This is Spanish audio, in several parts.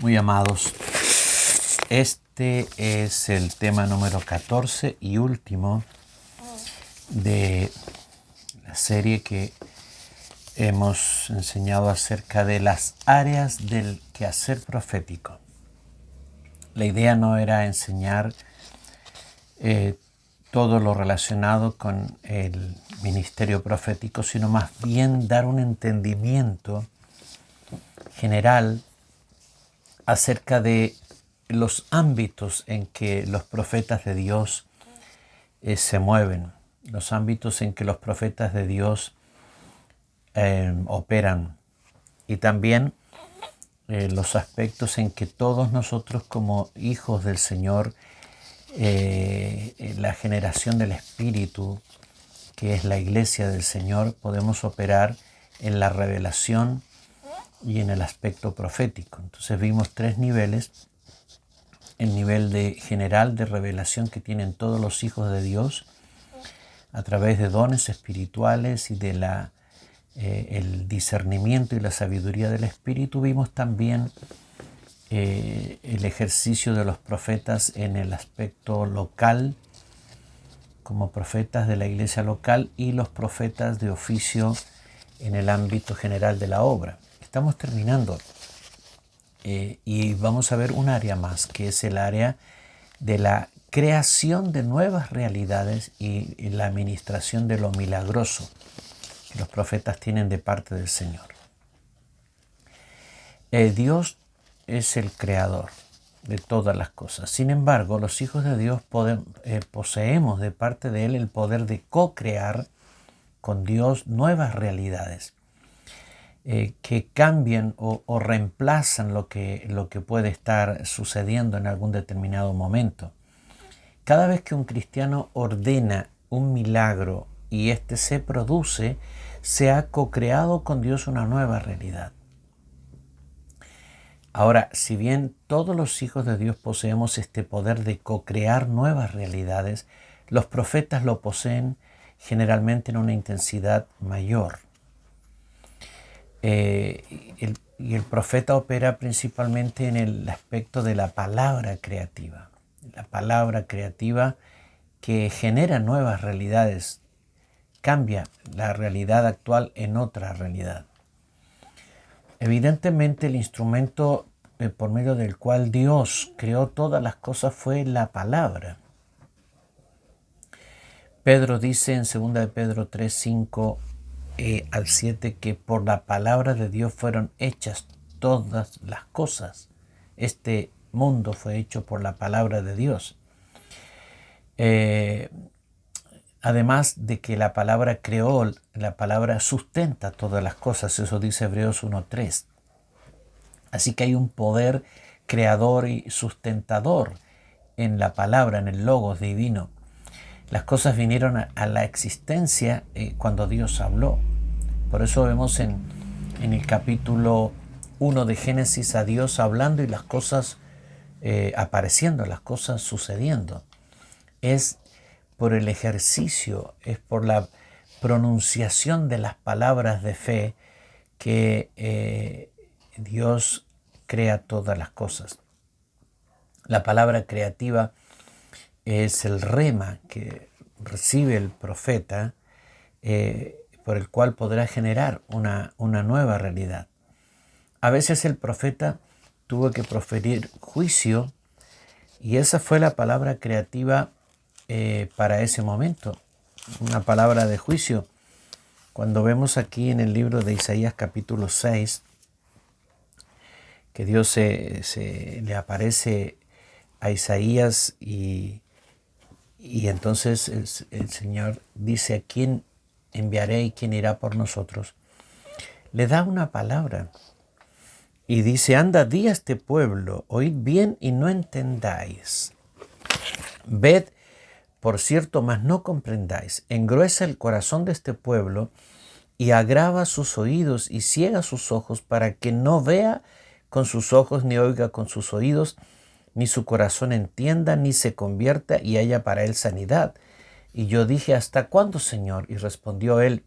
Muy amados, este es el tema número 14 y último de la serie que hemos enseñado acerca de las áreas del quehacer profético. La idea no era enseñar todo lo relacionado con el ministerio profético, sino más bien dar un entendimiento general acerca de los ámbitos en que los profetas de Dios se mueven, los ámbitos en que los profetas de Dios operan, y también los aspectos en que todos nosotros como hijos del Señor, la generación del Espíritu, que es la iglesia del Señor, podemos operar en la revelación y en el aspecto profético. Entonces vimos tres niveles: el nivel general de revelación que tienen todos los hijos de Dios a través de dones espirituales y de el discernimiento y la sabiduría del Espíritu. Vimos también el ejercicio de los profetas en el aspecto local, como profetas de la iglesia local, y los profetas de oficio en el ámbito general de la obra. Estamos terminando y vamos a ver un área más, que es el área de la creación de nuevas realidades y la administración de lo milagroso que los profetas tienen de parte del Señor. Dios es el creador de todas las cosas. Sin embargo, los hijos de Dios poseemos de parte de Él el poder de co-crear con Dios nuevas realidades que cambian o reemplazan lo que puede estar sucediendo en algún determinado momento. Cada vez que un cristiano ordena un milagro y éste se produce, se ha co-creado con Dios una nueva realidad. Ahora, si bien todos los hijos de Dios poseemos este poder de co-crear nuevas realidades, los profetas lo poseen generalmente en una intensidad mayor. Y el profeta opera principalmente en el aspecto de la palabra creativa. La palabra creativa que genera nuevas realidades, cambia la realidad actual en otra realidad. Evidentemente, el instrumento por medio del cual Dios creó todas las cosas fue la palabra. Pedro dice en 2 de Pedro 3, 5 al 7 que por la palabra de Dios fueron hechas todas las cosas. Este mundo fue hecho por la palabra de Dios. Además de que la palabra creó, la palabra sustenta todas las cosas. Eso dice Hebreos 1:3. Así que hay un poder creador y sustentador en la palabra, en el logos divino. Las cosas vinieron a la existencia cuando Dios habló. Por eso vemos en el capítulo 1 de Génesis a Dios hablando y las cosas apareciendo, las cosas sucediendo. Es por el ejercicio, es por la pronunciación de las palabras de fe que Dios crea todas las cosas. La palabra creativa es el rema que recibe el profeta, por el cual podrá generar una nueva realidad. A veces el profeta tuvo que proferir juicio y esa fue la palabra creativa para ese momento, una palabra de juicio. Cuando vemos aquí en el libro de Isaías capítulo 6, que Dios le aparece a Isaías y entonces el Señor dice: ¿a quién enviaré y quién irá por nosotros? Le da una palabra y dice: anda, di a este pueblo, oíd bien y no entendáis. Ved, por cierto, mas no comprendáis. Engruesa el corazón de este pueblo y agrava sus oídos y ciega sus ojos, para que no vea con sus ojos, ni oiga con sus oídos, ni su corazón entienda, ni se convierta y haya para él sanidad. Y yo dije: ¿hasta cuándo, Señor? Y respondió él: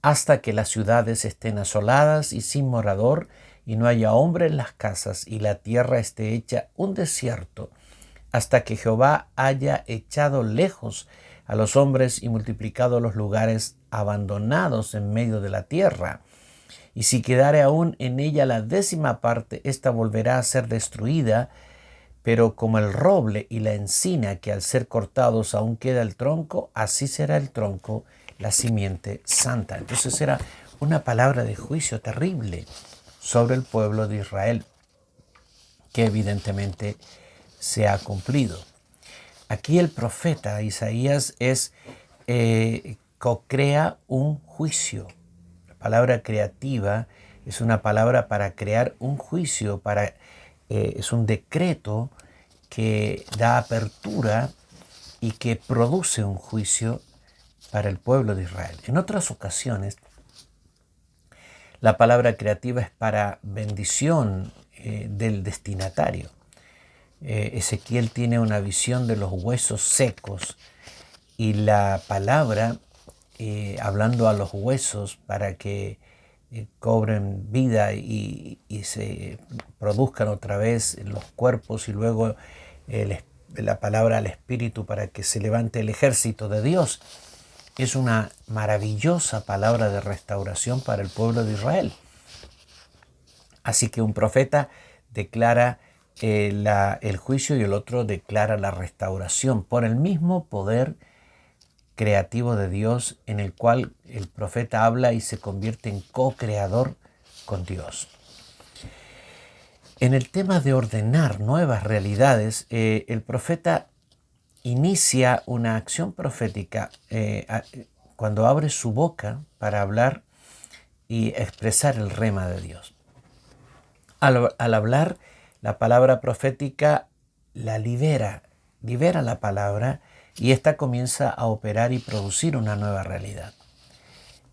hasta que las ciudades estén asoladas y sin morador, y no haya hombre en las casas, y la tierra esté hecha un desierto, hasta que Jehová haya echado lejos a los hombres y multiplicado los lugares abandonados en medio de la tierra. Y si quedare aún en ella la 10ª parte, ésta volverá a ser destruida, pero como el roble y la encina, que al ser cortados aún queda el tronco, así será el tronco, la simiente santa. Entonces era una palabra de juicio terrible sobre el pueblo de Israel, que evidentemente se ha cumplido. Aquí el profeta Isaías crea un juicio. La palabra creativa es una palabra para crear un juicio, es un decreto que da apertura y que produce un juicio para el pueblo de Israel. En otras ocasiones, la palabra creativa es para bendición del destinatario. Ezequiel tiene una visión de los huesos secos y la palabra, hablando a los huesos para que cobren vida y se produzcan otra vez los cuerpos, y luego la palabra al espíritu para que se levante el ejército de Dios. Es una maravillosa palabra de restauración para el pueblo de Israel. Así que un profeta declara el juicio y el otro declara la restauración por el mismo poder creativo de Dios, en el cual el profeta habla y se convierte en co-creador con Dios. En el tema de ordenar nuevas realidades, el profeta inicia una acción profética cuando abre su boca para hablar y expresar el rema de Dios. Al hablar, la palabra profética la libera la palabra, y ésta comienza a operar y producir una nueva realidad.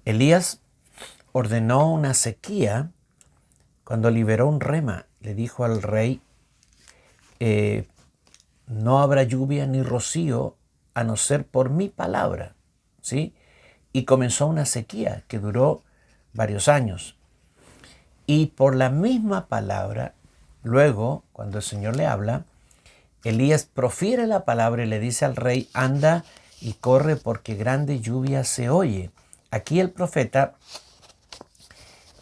Elías ordenó una sequía cuando liberó un rema. Le dijo al rey, no habrá lluvia ni rocío a no ser por mi palabra, ¿sí? Y comenzó una sequía que duró varios años. Y por la misma palabra, luego, cuando el Señor le habla, Elías profiere la palabra y le dice al rey, anda y corre porque grande lluvia se oye. Aquí el profeta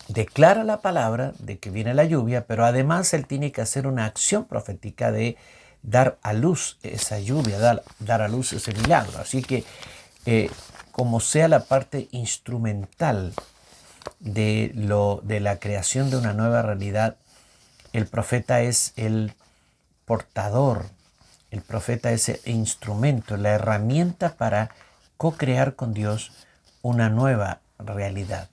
declara la palabra de que viene la lluvia, pero además él tiene que hacer una acción profética de dar a luz esa lluvia, dar a luz ese milagro. Así que como sea la parte instrumental de la creación de una nueva realidad, el profeta es el portador, el profeta es el instrumento, la herramienta para co-crear con Dios una nueva realidad.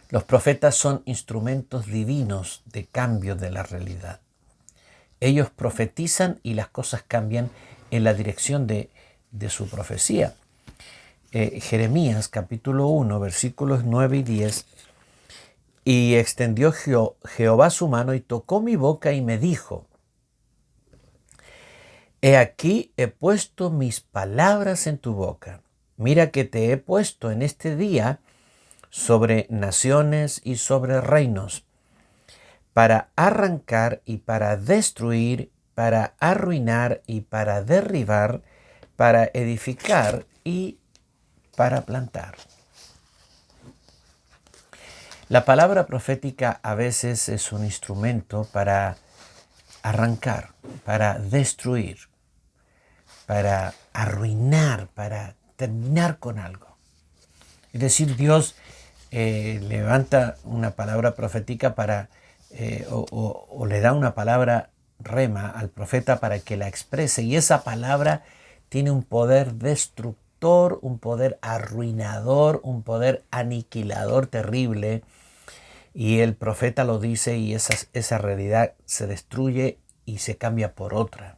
Los profetas son instrumentos divinos de cambio de la realidad. Ellos profetizan y las cosas cambian en la dirección de su profecía. Jeremías capítulo 1, versículos 9 y 10. Y extendió Jehová su mano y tocó mi boca y me dijo, he aquí he puesto mis palabras en tu boca. Mira que te he puesto en este día sobre naciones y sobre reinos, para arrancar y para destruir, para arruinar y para derribar, para edificar y para plantar. La palabra profética a veces es un instrumento para arrancar, para destruir, para arruinar, para terminar con algo. Es decir, Dios levanta una palabra profética o le da una palabra rema al profeta para que la exprese, y esa palabra tiene un poder destructor, un poder arruinador, un poder aniquilador terrible, y el profeta lo dice y esa realidad se destruye y se cambia por otra.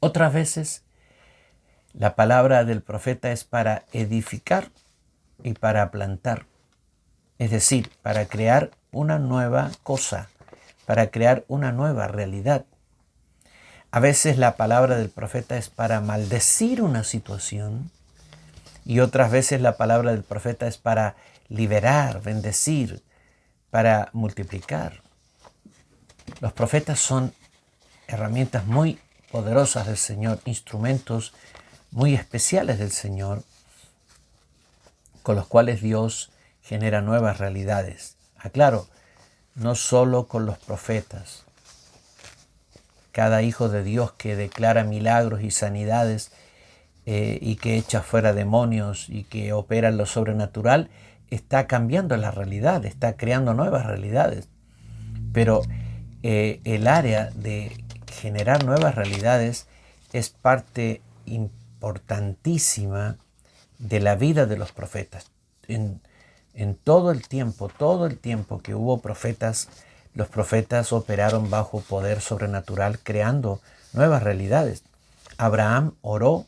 Otras veces la palabra del profeta es para edificar y para plantar, es decir, para crear una nueva cosa, para crear una nueva realidad. A veces la palabra del profeta es para maldecir una situación, y otras veces la palabra del profeta es para liberar, bendecir, para multiplicar. Los profetas son herramientas muy poderosas del Señor, instrumentos muy especiales del Señor, con los cuales Dios genera nuevas realidades. Aclaro, no solo con los profetas. Cada hijo de Dios que declara milagros y sanidades y que echa fuera demonios y que opera en lo sobrenatural, está cambiando la realidad, está creando nuevas realidades. Pero el área de generar nuevas realidades es parte importantísima de la vida de los profetas. En todo el tiempo que hubo profetas, los profetas operaron bajo poder sobrenatural, creando nuevas realidades. Abraham oró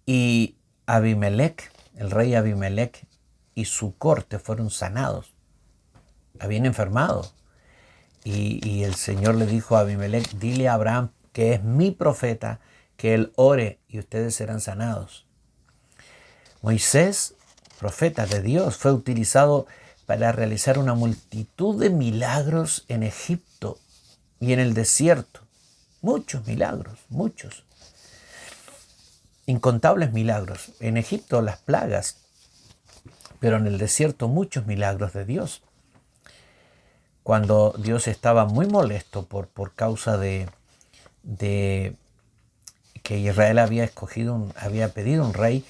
y Abimelech, el rey Abimelech y su corte fueron sanados. Habían enfermado. Y el Señor le dijo a Abimelech, dile a Abraham que es mi profeta, que él ore y ustedes serán sanados. Moisés, profeta de Dios, fue utilizado para realizar una multitud de milagros en Egipto y en el desierto. Muchos milagros, muchos. Incontables milagros. En Egipto las plagas, pero en el desierto muchos milagros de Dios. Cuando Dios estaba muy molesto por causa de que Israel había pedido un rey,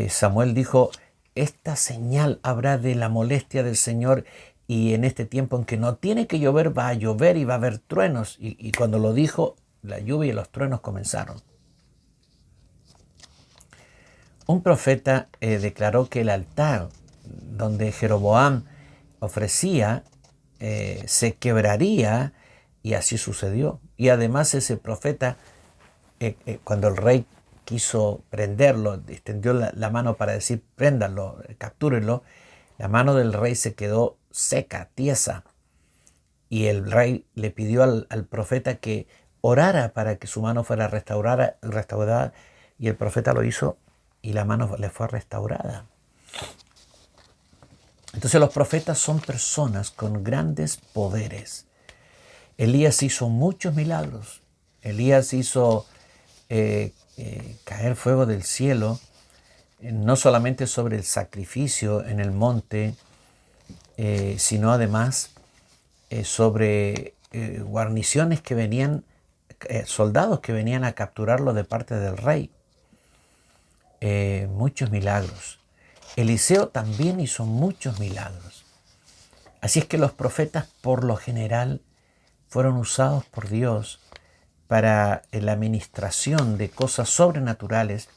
Samuel dijo, esta señal habrá de la molestia del Señor y en este tiempo en que no tiene que llover, va a llover y va a haber truenos. Y cuando lo dijo, la lluvia y los truenos comenzaron. Un profeta declaró que el altar donde Jeroboam ofrecía se quebraría y así sucedió. Y además ese profeta, cuando el rey quiso prenderlo, extendió la mano para decir préndanlo, captúrenlo, la mano del rey se quedó seca, tiesa. Y el rey le pidió al profeta que orara para que su mano fuera restaurada y el profeta lo hizo y la mano le fue restaurada. Entonces los profetas son personas con grandes poderes. Elías hizo muchos milagros. Elías hizo caer fuego del cielo, no solamente sobre el sacrificio en el monte, sino además sobre guarniciones que venían, soldados que venían a capturarlo de parte del rey. Muchos milagros. Eliseo también hizo muchos milagros. Así es que los profetas por lo general fueron usados por Dios para la administración de cosas sobrenaturales,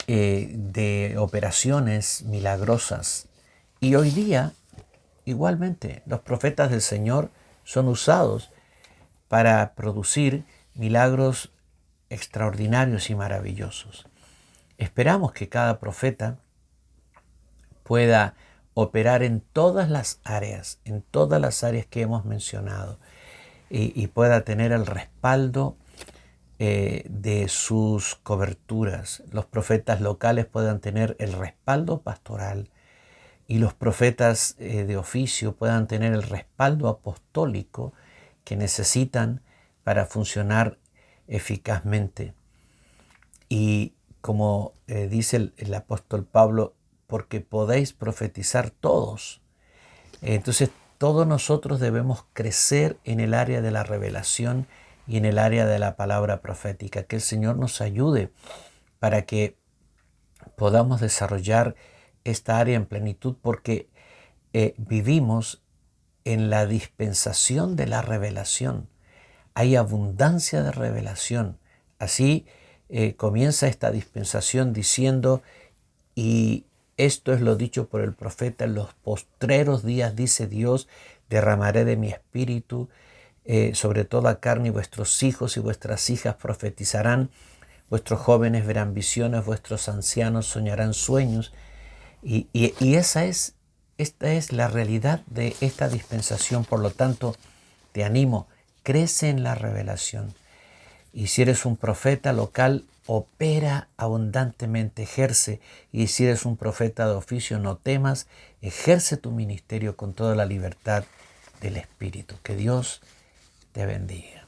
de operaciones milagrosas. Y hoy día, igualmente, los profetas del Señor son usados para producir milagros extraordinarios y maravillosos. Esperamos que cada profeta pueda operar en todas las áreas que hemos mencionado y pueda tener el respaldo de sus coberturas. Los profetas locales puedan tener el respaldo pastoral y los profetas de oficio puedan tener el respaldo apostólico que necesitan para funcionar eficazmente. Y como dice el apóstol Pablo, porque podéis profetizar todos. Entonces todos nosotros debemos crecer en el área de la revelación y en el área de la palabra profética. Que el Señor nos ayude para que podamos desarrollar esta área en plenitud, porque vivimos en la dispensación de la revelación. Hay abundancia de revelación. Así comienza esta dispensación diciendo, y esto es lo dicho por el profeta, en los postreros días, dice Dios, derramaré de mi espíritu sobre toda carne, y vuestros hijos y vuestras hijas profetizarán, vuestros jóvenes verán visiones, vuestros ancianos soñarán sueños. Y esta es la realidad de esta dispensación. Por lo tanto, te animo, crece en la revelación. Y si eres un profeta local, opera abundantemente, ejerce, y si eres un profeta de oficio, no temas, ejerce tu ministerio con toda la libertad del Espíritu. Que Dios te bendiga.